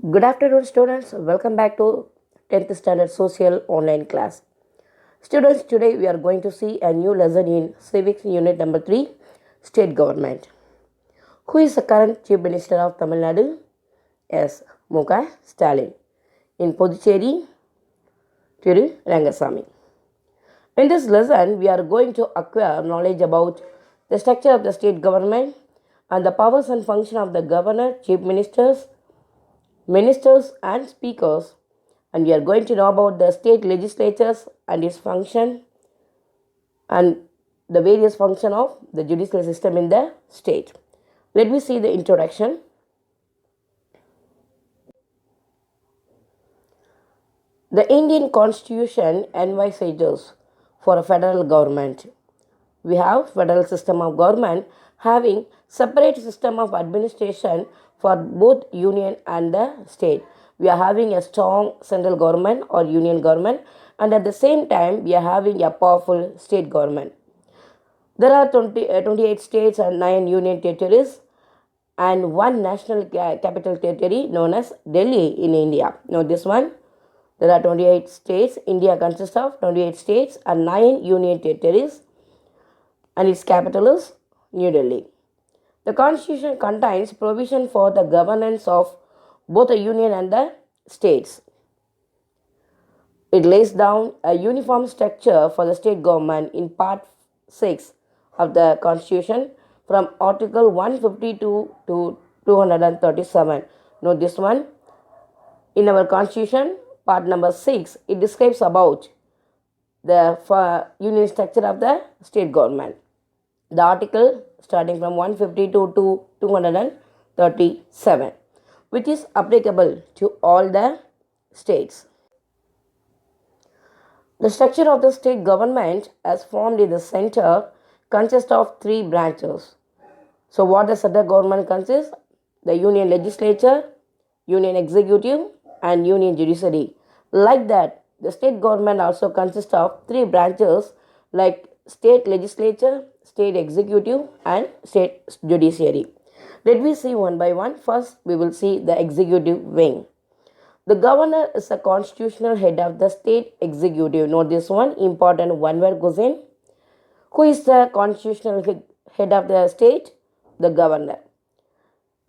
Good afternoon, students. Welcome back to 10th Standard Social Online class. Students, today we are going to see a new lesson in Civics Unit number 3, State Government. Who is the current Chief Minister of Tamil Nadu? Yes, Muka Stalin. In Puducherry, Thiru Rangasamy. In this lesson, we are going to acquire knowledge about the structure of the state government and the powers and function of the governor, chief ministers and speakers, and we are going to know about the state legislatures and its function and the various function of the judicial system in the state. Let me see the introduction. The Indian Constitution envisages for a federal government. We have federal system of government having separate system of administration for both union and the state. We are having a strong central government or union government, and at the same time we are having a powerful state government. There are 28 states and 9 union territories and one national capital territory known as Delhi in India. Now this one, there are 28 states. India consists of 28 states and 9 union territories, and its capital is New Delhi. The Constitution contains provision for the governance of both the union and the states. It lays down a uniform structure for the state government in Part 6 of the Constitution from Article 152 to 237. Note this one. In our Constitution, Part number 6, it describes about the union structure of the state government. The article starting from 152 to 237, which is applicable to all the states. The structure of the state government as formed in the center consists of 3 branches. So what the central government consists? The union legislature, union executive and union judiciary. Like that, the state government also consists of 3 branches like state legislature, state executive and state judiciary. Let me see one by one. First, we will see the executive wing. The governor is the constitutional head of the state executive. Note this one, important one word question. Who is the constitutional head of the state? The governor.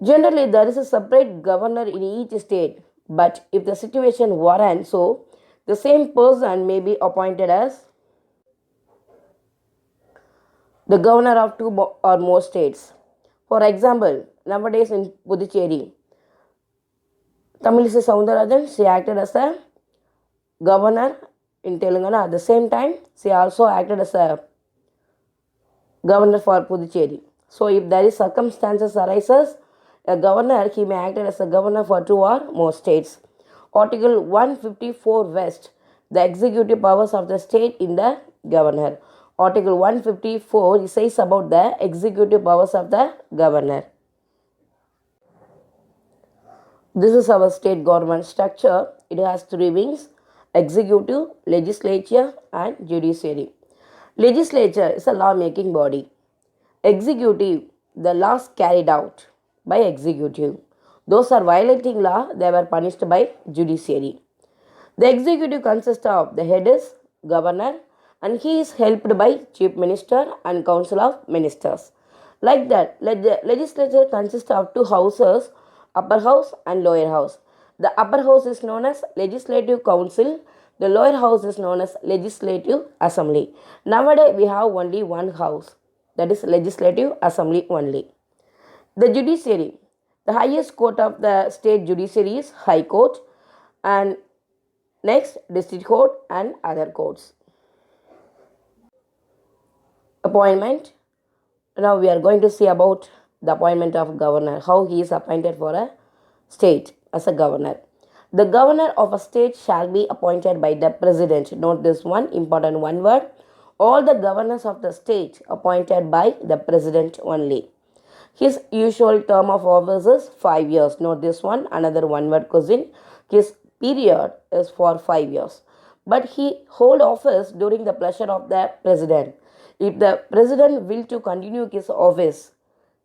Generally, there is a separate governor in each state, but if the situation warrants so, the same person may be appointed as the governor of 2 or more states. For example, nowadays in Puducherry, Tamilisa Soundarajan, she acted as a governor in Telangana. At the same time, she also acted as a governor for Puducherry. So if there is circumstances arises, a governor, he may act as a governor for 2 or more states. Article 154 West, the executive powers of the state in the governor. Article 154 says about the executive powers of the governor. This is our state government structure. It has 3 wings: executive, legislature and judiciary. Legislature is a law-making body. Executive, the laws carried out by executive. Those are violating law, they were punished by judiciary. The executive consists of the head is governor, and he is helped by chief minister and council of ministers. Like that, the legislature consists of 2 houses, upper house and lower house. The upper house is known as legislative council. The lower house is known as legislative assembly. Nowadays, we have only one house, that is legislative assembly only. The judiciary, the highest court of the state judiciary is High Court, and next district court and other courts. Appointment. Now we are going to see about the appointment of governor, how he is appointed for a state as a governor. The governor of a state shall be appointed by the president. Note this one, important one word. All the governors of the state appointed by the president only. His usual term of office is 5 years. Note this one, another one word question. His period is for 5 years. But he hold office during the pleasure of the president. If the president will to continue his office,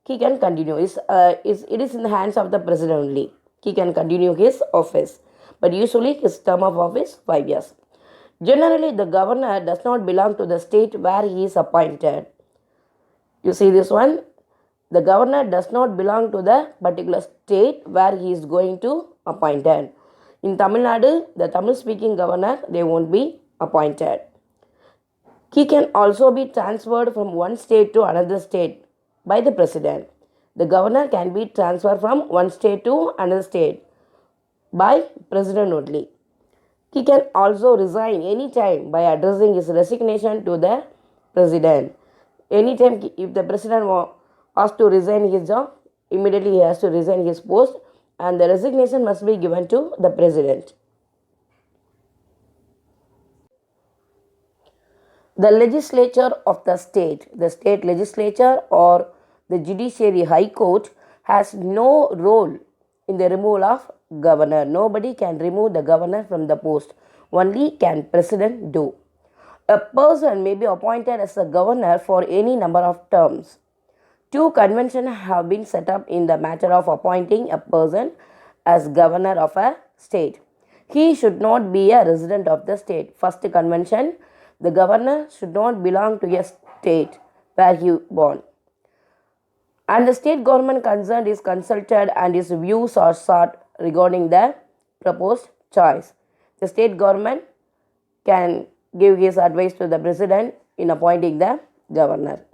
he can continue. It is in the hands of the president only. he can continue his office. But usually his term of office 5 years. Generally, the governor does not belong to the state where he is appointed. You see this one? The governor does not belong to the particular state where he is going to appointed. In Tamil Nadu, the Tamil speaking governor, they won't be appointed. He can also be transferred from one state to another state by the president. The governor can be transferred from one state to another state by president only. He can also resign anytime by addressing his resignation to the president. Anytime if the president asks to resign his job, immediately he has to resign his post and the resignation must be given to the president. The legislature of the state legislature or the judiciary high court has no role in the removal of governor. Nobody can remove the governor from the post. Only can president do. A person may be appointed as a governor for any number of terms. Two conventions have been set up in the matter of appointing a person as governor of a state. He should not be a resident of the state. First convention, the governor should not belong to a state where he born. And the state government concerned is consulted and his views are sought regarding the proposed choice. The state government can give his advice to the president in appointing the governor.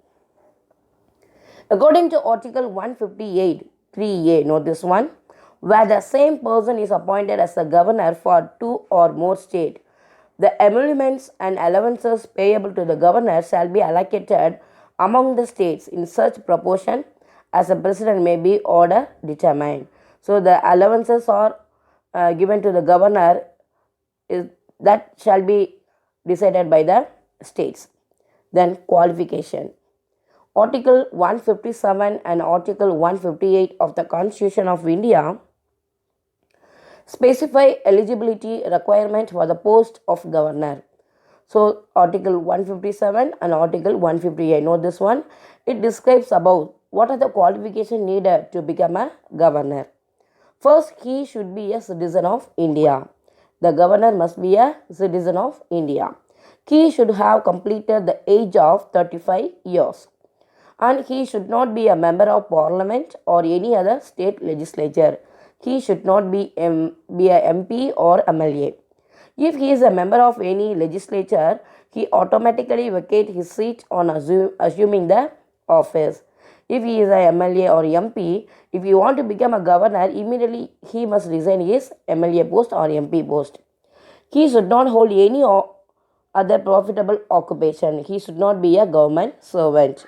According to Article 158, 3A, note this one, where the same person is appointed as a governor for two or more states, the emoluments and allowances payable to the governor shall be allocated among the states in such proportion as the president may be order determined. So the allowances are given to the governor that shall be decided by the states. Then qualification. Article 157 and Article 158 of the Constitution of India specify eligibility requirement for the post of governor. So Article 157 and Article 158, note this one, it describes about what are the qualifications needed to become a governor. First, he should be a citizen of India. The governor must be a citizen of India. He should have completed the age of 35 years. And he should not be a member of parliament or any other state legislature. He should not be a MP or MLA. If he is a member of any legislature, he automatically vacates his seat on assuming the office. If he is a MLA or MP, if you want to become a governor, immediately he must resign his MLA post or MP post. He should not hold any other profitable occupation. He should not be a government servant.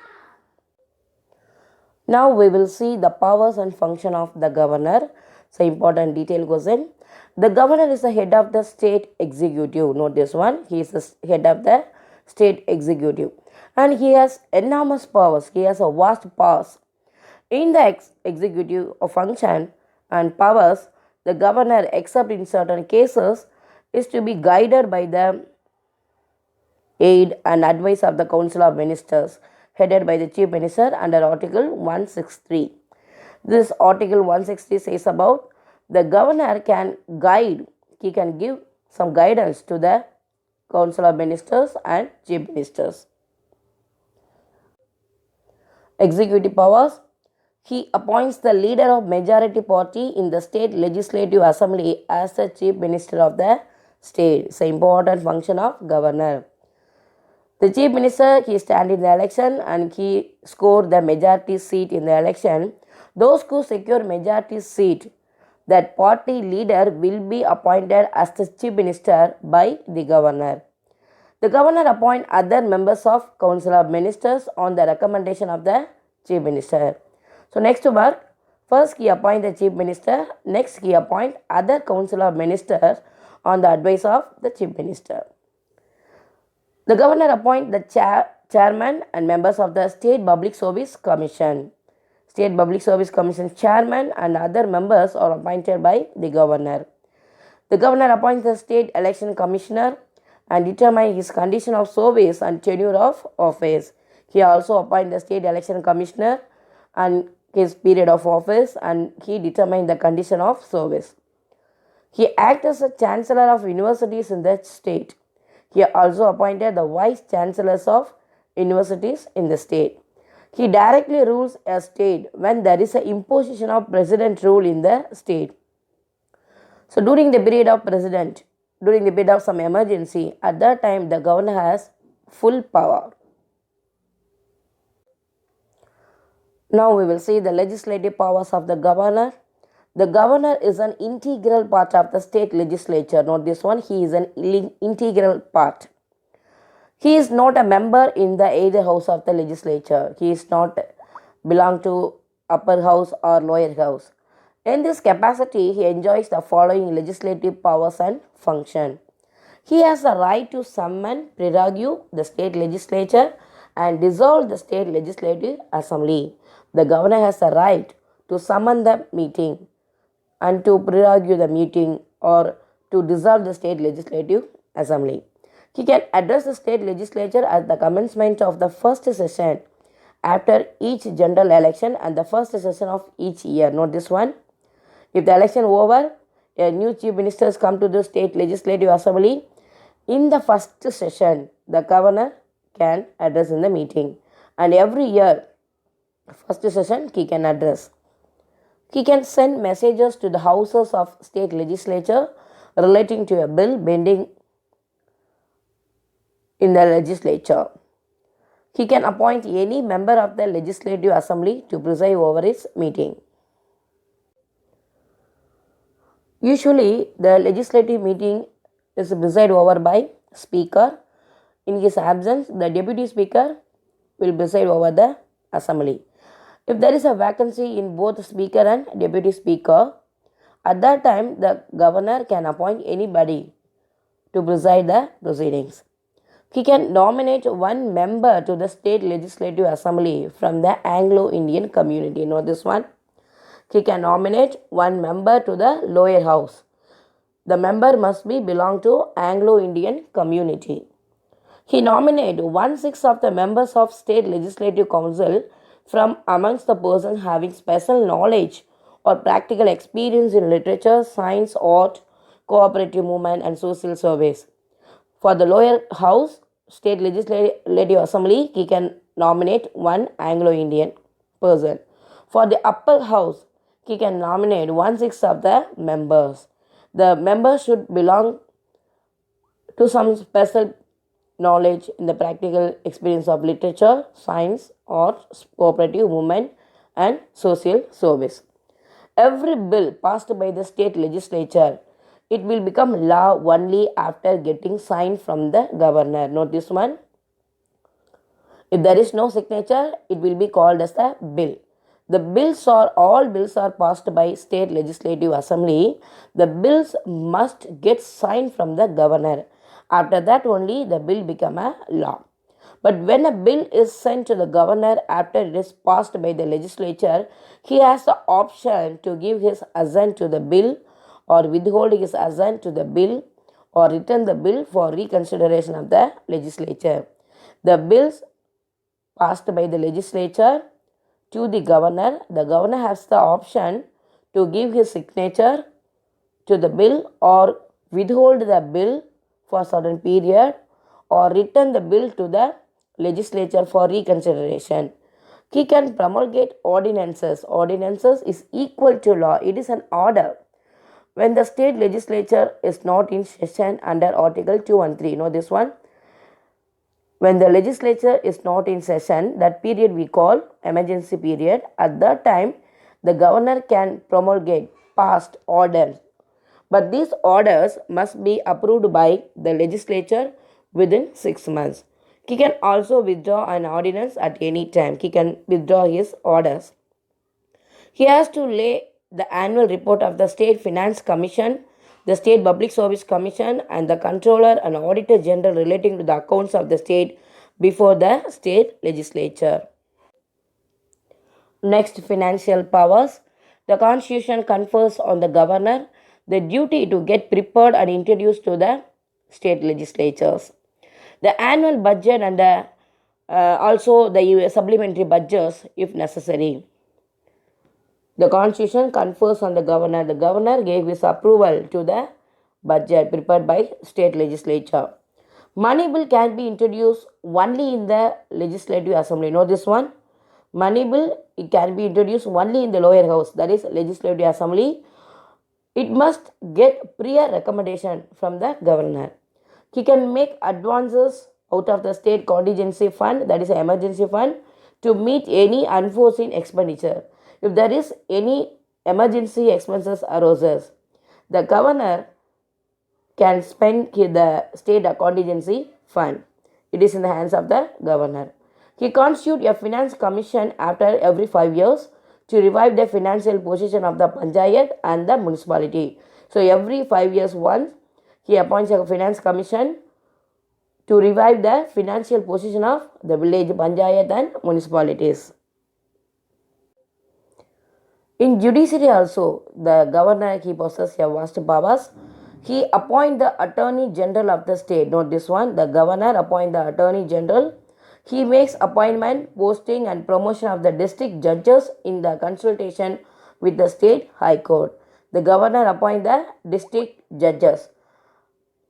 Now we will see the powers and function of the governor. So important detail question. The governor is the head of the state executive. Note this one. He is the head of the state executive. And he has enormous powers. He has a vast powers. In the executive function and powers, the governor, except in certain cases, is to be guided by the aid and advice of the Council of Ministers, headed by the Chief Minister under Article 163. This Article 160 says about the governor can guide, he can give some guidance to the Council of Ministers and Chief Ministers. Executive powers. He appoints the leader of majority party in the state legislative assembly as the chief minister of the state. It's an important function of governor. The chief minister, he stands in the election and he scored the majority seat in the election. Those who secure majority seat, that party leader will be appointed as the chief minister by the governor. The governor appoints other members of Council of Ministers on the recommendation of the chief minister. So next work, first he appoints the chief minister, next he appoints other Council of Ministers on the advice of the chief minister. The governor appoints the chairman and members of the State Public Service Commission. State Public Service Commission chairman and other members are appointed by the governor. The governor appoints the state election commissioner and determines his condition of service and tenure of office. He also appoints the state election commissioner and his period of office and he determined the condition of service. He acted as a chancellor of universities in the state. He also appointed the vice chancellors of universities in the state. He directly rules a state when there is an imposition of president rule in the state. So during the period of some emergency, at that time the governor has full power. Now we will see the legislative powers of the governor. The governor is an integral part of the state legislature. Note this one, he is an integral part. He is not a member in the either house of the legislature. He is not belong to upper house or lower house. In this capacity, he enjoys the following legislative powers and function. He has the right to summon, prorogue the state legislature and dissolve the state legislative assembly. The governor has the right to summon the meeting and to prorogue the meeting or to dissolve the state legislative assembly. He can address the state legislature at the commencement of the first session after each general election and the first session of each year. Note this one. If the election over, a new chief ministers come to the state legislative assembly. In the first session, the governor can address in the meeting, and every year, first session he can address. He can send messages to the houses of state legislature relating to a bill pending in the legislature. He can appoint any member of the legislative assembly to preside over its meeting. Usually, the legislative meeting is presided over by speaker. In his absence, the deputy speaker will preside over the assembly. If there is a vacancy in both speaker and deputy speaker, at that time the governor can appoint anybody to preside the proceedings. He can nominate one member to the state legislative assembly from the Anglo-Indian community. Know this one. He can nominate one member to the lower house. The member must be belong to Anglo-Indian community. He nominates 1/6 of the members of state legislative council from amongst the persons having special knowledge or practical experience in literature, science, art, cooperative movement and social service. For the lower house, state legislative assembly, he can nominate one Anglo-Indian person. For the upper house, he can nominate 1/6 of the members. The members should belong to some special knowledge in the practical experience of literature, science, art, cooperative movement, and social service. Every bill passed by the state legislature, it will become law only after getting signed from the governor. Note this one. If there is no signature, it will be called as a bill. All bills are passed by state legislative assembly. The bills must get signed from the governor. After that only the bill become a law. But when a bill is sent to the governor after it is passed by the legislature, he has the option to give his assent to the bill or withhold his assent to the bill or return the bill for reconsideration of the legislature. The bills passed by the legislature to the governor has the option to give his signature to the bill or withhold the bill for a certain period or return the bill to the legislature for reconsideration. He can promulgate ordinances. Ordinances is equal to law. It is an order. When the state legislature is not in session under Article 213, know this one. When the legislature is not in session, that period we call emergency period. At that time, the governor can promulgate past orders. But these orders must be approved by the legislature within 6 months. He can also withdraw an ordinance at any time. He can withdraw his orders. He has to lay the annual report of the State Finance Commission, the State Public Service Commission, and the Controller and Auditor General relating to the accounts of the state before the state legislature. Next, financial powers. The Constitution confers on the governor the duty to get prepared and introduced to the state legislatures. The annual budget and also the supplementary budgets if necessary. The constitution confers on the governor. The governor gave his approval to the budget prepared by state legislature. Money bill can be introduced only in the legislative assembly. Know this one? Money bill, it can be introduced only in the lower house, that is legislative assembly. It must get prior recommendation from the governor. He can make advances out of the state contingency fund, that is emergency fund, to meet any unforeseen expenditure. If there is any emergency expenses arises, the governor can spend the state contingency fund. It is in the hands of the governor. He constitutes a finance commission after every 5 years to revive the financial position of the panchayat and the municipality. So every 5 years once, he appoints a finance commission to revive the financial position of the village panchayat and municipalities. In judiciary also, the governor, he possesses a vast powers. He appoints the attorney general of the state. Note this one, the governor appoints the attorney general. He makes appointment, posting and promotion of the district judges in the consultation with the state high court. The governor appoints the district judges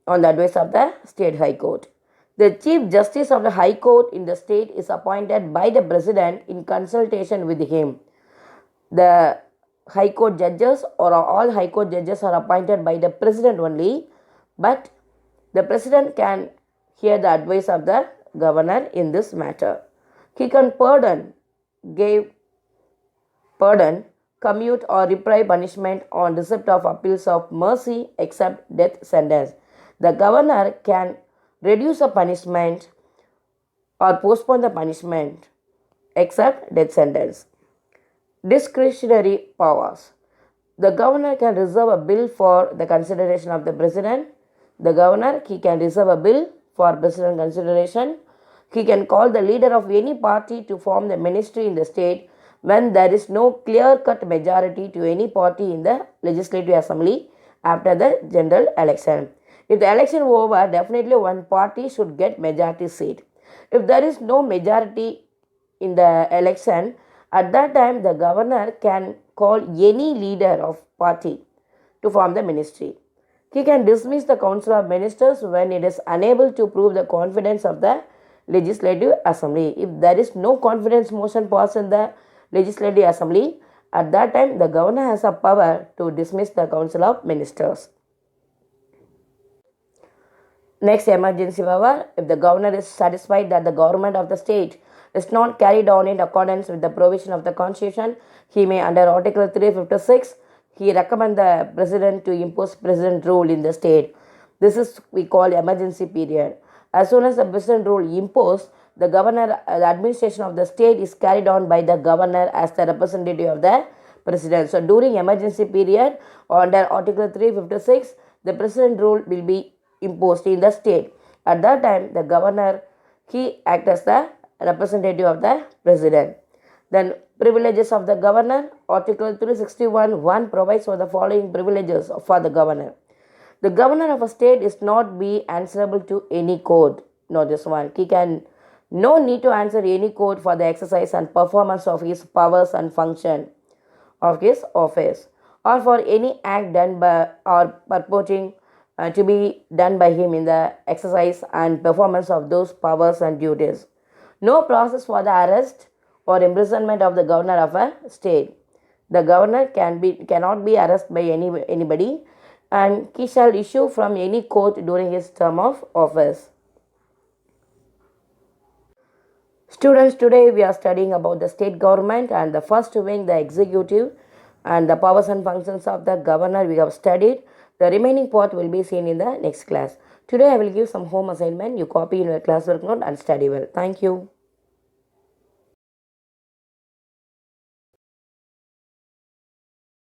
on the advice of the state high court. The chief justice of the high court in the state is appointed by the president in consultation with him. The high court judges or all high court judges are appointed by the president only, but the president can hear the advice of the governor in this matter. He can pardon, commute or reprieve punishment on receipt of appeals of mercy except death sentence. The governor can reduce a punishment or postpone the punishment except death sentence. Discretionary powers. The governor can reserve a bill for the consideration of the president. The governor, he can reserve a bill for president consideration. He can call the leader of any party to form the ministry in the state when there is no clear-cut majority to any party in the legislative assembly after the general election. If the election over, definitely one party should get majority seat. If there is no majority in the election, at that time the governor can call any leader of party to form the ministry. He can dismiss the council of ministers when it is unable to prove the confidence of the legislative assembly. If there is no confidence motion passed in the legislative assembly, at that time the governor has a power to dismiss the council of ministers. Next, emergency power. If the governor is satisfied that the government of the state is not carried on in accordance with the provision of the constitution, he may, under Article 356, he recommend the president to impose president rule in the state. This is we call emergency period. As soon as the president rule imposed, the governor, the administration of the state is carried on by the governor as the representative of the president. So during emergency period under Article 356, the president rule will be imposed in the state. At that time, the governor, he acts as the representative of the president. Then privileges of the governor. Article 361(1) provides for the following privileges for the governor. The governor of a state is not be answerable to any court. No, this one. He can no need to answer any court for the exercise and performance of his powers and function of his office, or for any act done by or purporting to be done by him in the exercise and performance of those powers and duties. No process for the arrest or imprisonment of the governor of a state. The governor cannot be arrested by anybody, and he shall issue from any court during his term of office. Students, today we are studying about the state government, and the first wing, the executive, and the powers and functions of the governor we have studied. The remaining part will be seen in the next class. Today I will give some home assignment. You copy in your classwork note and study well. Thank you.